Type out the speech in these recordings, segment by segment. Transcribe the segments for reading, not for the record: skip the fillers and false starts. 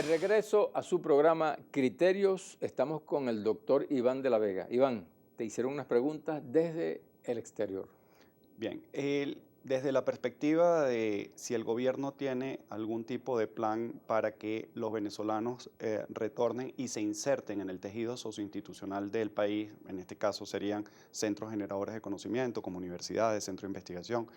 regreso a su programa Criterios, estamos con el doctor Iván de la Vega. Iván, te hicieron unas preguntas desde el exterior. Bien, desde la perspectiva de si el gobierno tiene algún tipo de plan para que los venezolanos retornen y se inserten en el tejido socioinstitucional del país, en este caso serían centros generadores de conocimiento como universidades, centros de investigación,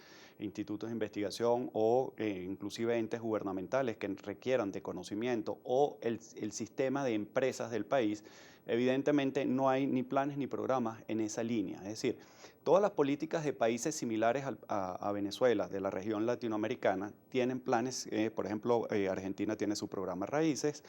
institutos de investigación o inclusive entes gubernamentales que requieran de conocimiento o el sistema de empresas del país, evidentemente no hay ni planes ni programas en esa línea. Es decir, todas las políticas de países similares a Venezuela, de la región latinoamericana, tienen planes, por ejemplo, Argentina tiene su programa Raíces,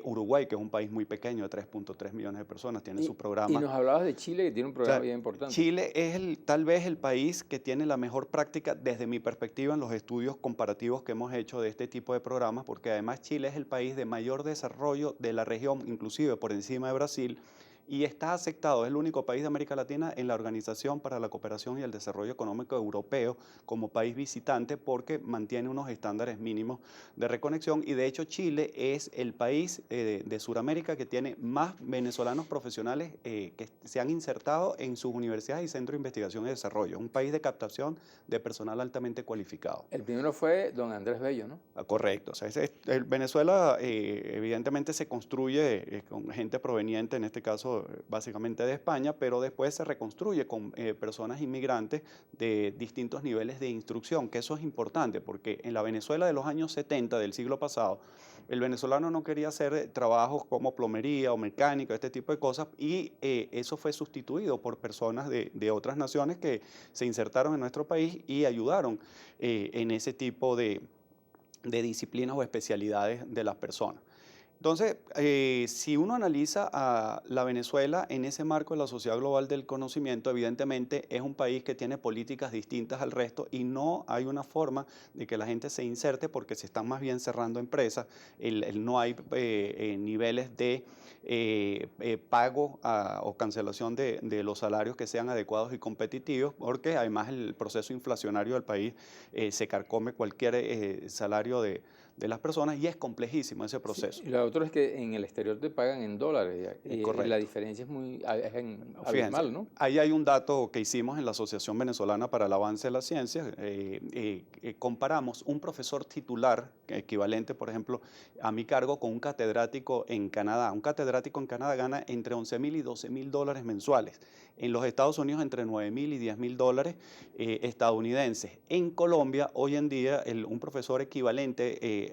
Uruguay, que es un país muy pequeño, de 3.3 millones de personas, tiene su Y programa. nos hablabas de Chile, que tiene un O programa sea, bien importante. Chile es tal vez el país que tiene la mejor práctica desde mi perspectiva en los estudios comparativos que hemos hecho de este tipo de programas, porque además Chile es el país de mayor desarrollo de la región, inclusive por encima de Brasil, y está aceptado, es el único país de América Latina en la Organización para la Cooperación y el Desarrollo Económico Europeo como país visitante porque mantiene unos estándares mínimos de reconexión y de hecho Chile es el país de Sudamérica que tiene más venezolanos profesionales que se han insertado en sus universidades y centros de investigación y desarrollo. Es un país de captación de personal altamente cualificado. El primero fue don Andrés Bello, ¿no? Correcto. O sea, Venezuela evidentemente se construye con gente proveniente, en este caso básicamente de España, pero después se reconstruye con personas inmigrantes de distintos niveles de instrucción, que eso es importante porque en la Venezuela de los años 70 del siglo pasado, el venezolano no quería hacer trabajos como plomería o mecánica, este tipo de cosas, y eso fue sustituido por personas de otras naciones que se insertaron en nuestro país y ayudaron en ese tipo de disciplinas o especialidades de las personas. Entonces, si uno analiza a la Venezuela en ese marco de la sociedad global del conocimiento, evidentemente es un país que tiene políticas distintas al resto y no hay una forma de que la gente se inserte porque se están más bien cerrando empresas, no hay niveles de pago o cancelación de los salarios que sean adecuados y competitivos, porque además el proceso inflacionario del país se carcome cualquier salario de las personas y es complejísimo ese Sí, proceso. y lo otro es que en el exterior te pagan en dólares y la Correcto. diferencia es muy Fíjense, abismal, ¿no? ahí hay un dato que hicimos en la Asociación Venezolana para el Avance de la Ciencia. Comparamos un profesor titular, equivalente, por ejemplo, a mi cargo, con un catedrático en Canadá. Un catedrático en Canadá gana entre 11.000 y 12.000 dólares mensuales. En los Estados Unidos, entre 9.000 y 10.000 dólares estadounidenses. En Colombia, hoy en día, un profesor equivalente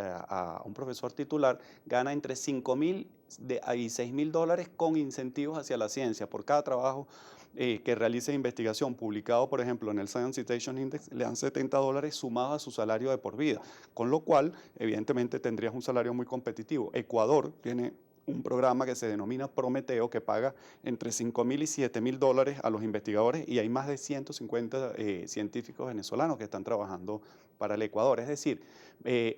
a un profesor titular gana entre 5.000 y 6.000 dólares con incentivos hacia la ciencia. Por cada trabajo que realice investigación publicado, por ejemplo, en el Science Citation Index, le dan 70 dólares sumados a su salario de por vida, con lo cual, evidentemente, tendrías un salario muy competitivo. Ecuador tiene un programa que se denomina Prometeo, que paga entre 5.000 y 7.000 dólares a los investigadores y hay más de 150 científicos venezolanos que están trabajando para el Ecuador. Es decir,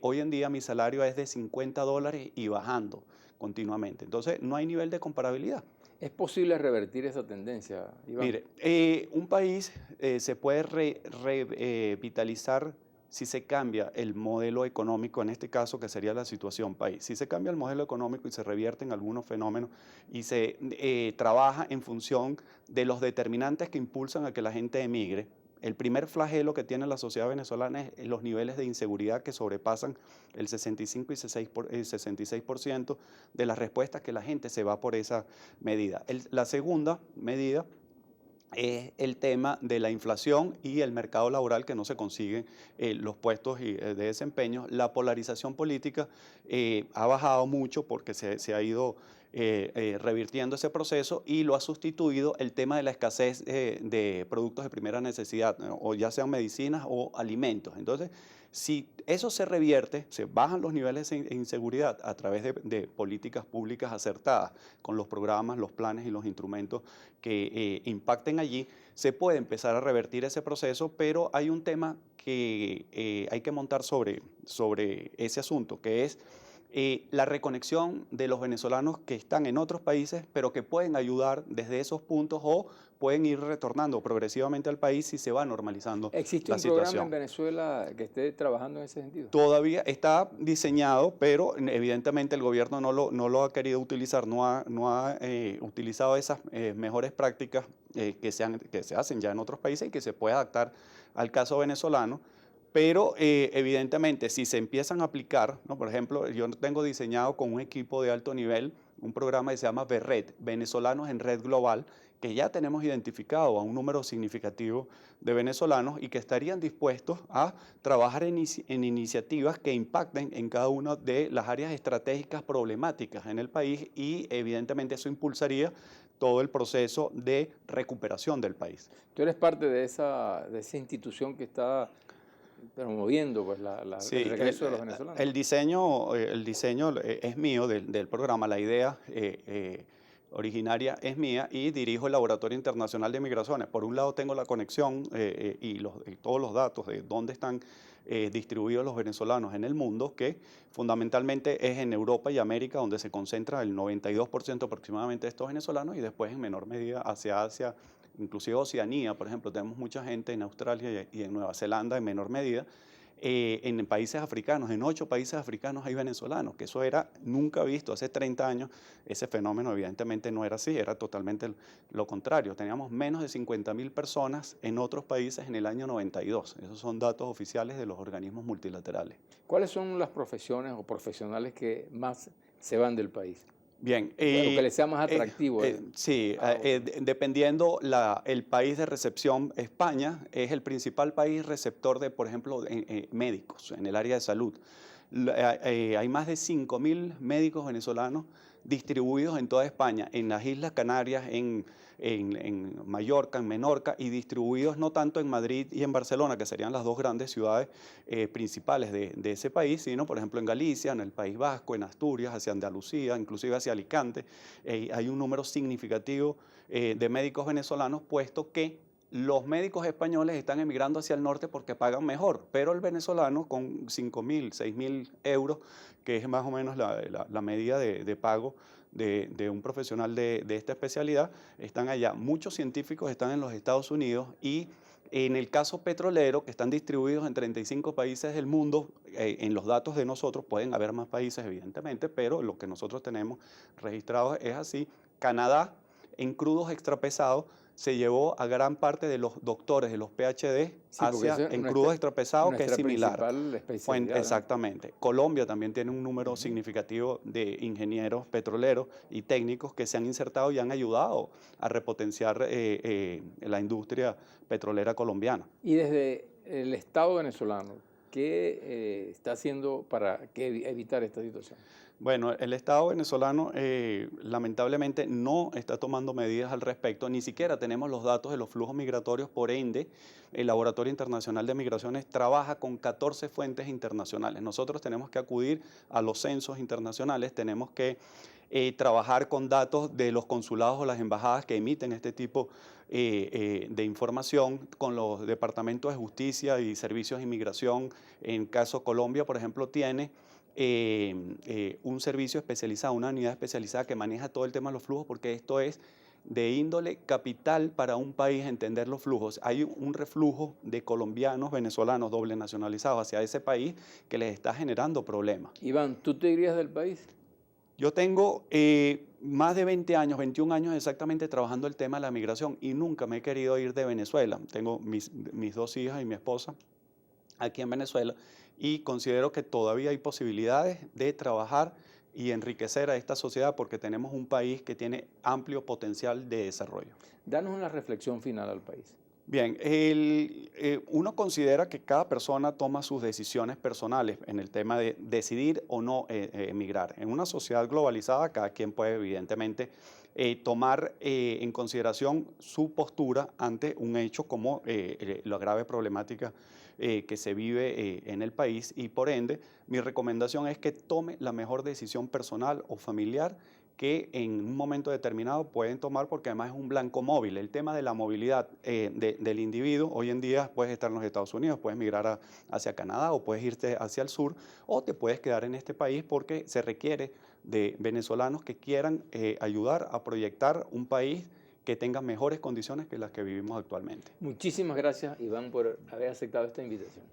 hoy en día mi salario es de 50 dólares y bajando continuamente. Entonces, no hay nivel de comparabilidad. ¿Es posible revertir esa tendencia, Iván? Mire, un país se puede revitalizar si se cambia el modelo económico, en este caso que sería la situación país. Si se cambia el modelo económico y se revierten algunos fenómenos y se trabaja en función de los determinantes que impulsan a que la gente emigre. El primer flagelo que tiene la sociedad venezolana es los niveles de inseguridad que sobrepasan el 65 y 66% de las respuestas que la gente se va por esa medida. La segunda medida es el tema de la inflación y el mercado laboral que no se consiguen los puestos de desempeño. La polarización política ha bajado mucho porque se ha ido revirtiendo ese proceso y lo ha sustituido el tema de la escasez de productos de primera necesidad, ¿no? O ya sean medicinas o alimentos. Entonces, si eso se revierte, se bajan los niveles de inseguridad a través de políticas públicas acertadas, con los programas, los planes y los instrumentos que impacten allí, se puede empezar a revertir ese proceso, pero hay un tema que hay que montar sobre ese asunto, que es la reconexión de los venezolanos que están en otros países, pero que pueden ayudar desde esos puntos o pueden ir retornando progresivamente al país si se va normalizando ¿Existe la un programa en situación. Venezuela que esté trabajando en ese sentido? Todavía está diseñado, pero evidentemente el gobierno no lo ha querido utilizar, no ha utilizado esas mejores prácticas que se hacen ya en otros países y que se puede adaptar al caso venezolano. Pero evidentemente si se empiezan a aplicar, ¿no? Por ejemplo, yo tengo diseñado con un equipo de alto nivel un programa que se llama VERRED, Venezolanos en Red Global, que ya tenemos identificado a un número significativo de venezolanos y que estarían dispuestos a trabajar en iniciativas que impacten en cada una de las áreas estratégicas problemáticas en el país y evidentemente eso impulsaría todo el proceso de recuperación del país. Tú eres parte de esa institución que está promoviendo pues, el Sí, regreso de los venezolanos. el diseño es mío del programa, la idea originaria es mía y dirijo el Laboratorio Internacional de Migraciones. Por un lado tengo la conexión y todos los datos de dónde están distribuidos los venezolanos en el mundo, que fundamentalmente es en Europa y América donde se concentra el 92% aproximadamente de estos venezolanos y después en menor medida hacia Asia, inclusive Oceanía, por ejemplo, tenemos mucha gente en Australia y en Nueva Zelanda en menor medida. En países africanos, en 8 países africanos hay venezolanos, que eso era nunca visto. Hace 30 años ese fenómeno evidentemente no era así, era totalmente lo contrario. Teníamos menos de 50.000 personas en otros países en el año 92. Esos son datos oficiales de los organismos multilaterales. ¿Cuáles son las profesiones o profesionales que más se van del país? Bien, O que les sea más atractivo. sí, dependiendo el país de recepción, España es el principal país receptor de, por ejemplo, médicos en el área de salud. Hay más de 5.000 médicos venezolanos distribuidos en toda España, en las Islas Canarias, en Mallorca, en Menorca, y distribuidos no tanto en Madrid y en Barcelona, que serían las dos grandes ciudades principales de ese país, sino por ejemplo en Galicia, en el País Vasco, en Asturias, hacia Andalucía, inclusive hacia Alicante. Hay un número significativo de médicos venezolanos, puesto que los médicos españoles están emigrando hacia el norte porque pagan mejor, pero el venezolano con 5.000, 6.000 euros, que es más o menos la medida de pago de un profesional de esta especialidad, están allá. Muchos científicos están en los Estados Unidos y en el caso petrolero, que están distribuidos en 35 países del mundo, en los datos de nosotros, pueden haber más países evidentemente, pero lo que nosotros tenemos registrado es así. Canadá, en crudos extrapesados, se llevó a gran parte de los doctores, de los PhD, Sí, porque esa es en crudos extrapesados, que es nuestra similar. principal especialidad, ¿no? Exactamente. Colombia también tiene un número significativo de ingenieros petroleros y técnicos que se han insertado y han ayudado a repotenciar la industria petrolera colombiana. Y desde el Estado venezolano, ¿qué está haciendo para evitar esta situación? Bueno, el Estado venezolano lamentablemente no está tomando medidas al respecto, ni siquiera tenemos los datos de los flujos migratorios, por ende, el Laboratorio Internacional de Migraciones trabaja con 14 fuentes internacionales. Nosotros tenemos que acudir a los censos internacionales, tenemos que trabajar con datos de los consulados o las embajadas que emiten este tipo de información, con los departamentos de justicia y servicios de inmigración. En caso Colombia, por ejemplo, tiene un servicio especializado, una unidad especializada que maneja todo el tema de los flujos, porque esto es de índole capital para un país entender los flujos. Hay un reflujo de colombianos, venezolanos, doble nacionalizados hacia ese país que les está generando problemas. Iván, ¿tú te irías del país? Yo tengo más de 20 años, 21 años exactamente trabajando el tema de la migración y nunca me he querido ir de Venezuela. Tengo mis 2 hijas y mi esposa aquí en Venezuela y considero que todavía hay posibilidades de trabajar y enriquecer a esta sociedad porque tenemos un país que tiene amplio potencial de desarrollo. Danos una reflexión final al país. Bien, uno considera que cada persona toma sus decisiones personales en el tema de decidir o no emigrar. En una sociedad globalizada, cada quien puede evidentemente tomar en consideración su postura ante un hecho como la grave problemática que se vive en el país y por ende mi recomendación es que tome la mejor decisión personal o familiar que en un momento determinado pueden tomar, porque además es un blanco móvil. El tema de la movilidad del individuo, hoy en día puedes estar en los Estados Unidos, puedes migrar hacia Canadá o puedes irte hacia el sur o te puedes quedar en este país porque se requiere de venezolanos que quieran ayudar a proyectar un país que tenga mejores condiciones que las que vivimos actualmente. Muchísimas gracias, Iván, por haber aceptado esta invitación.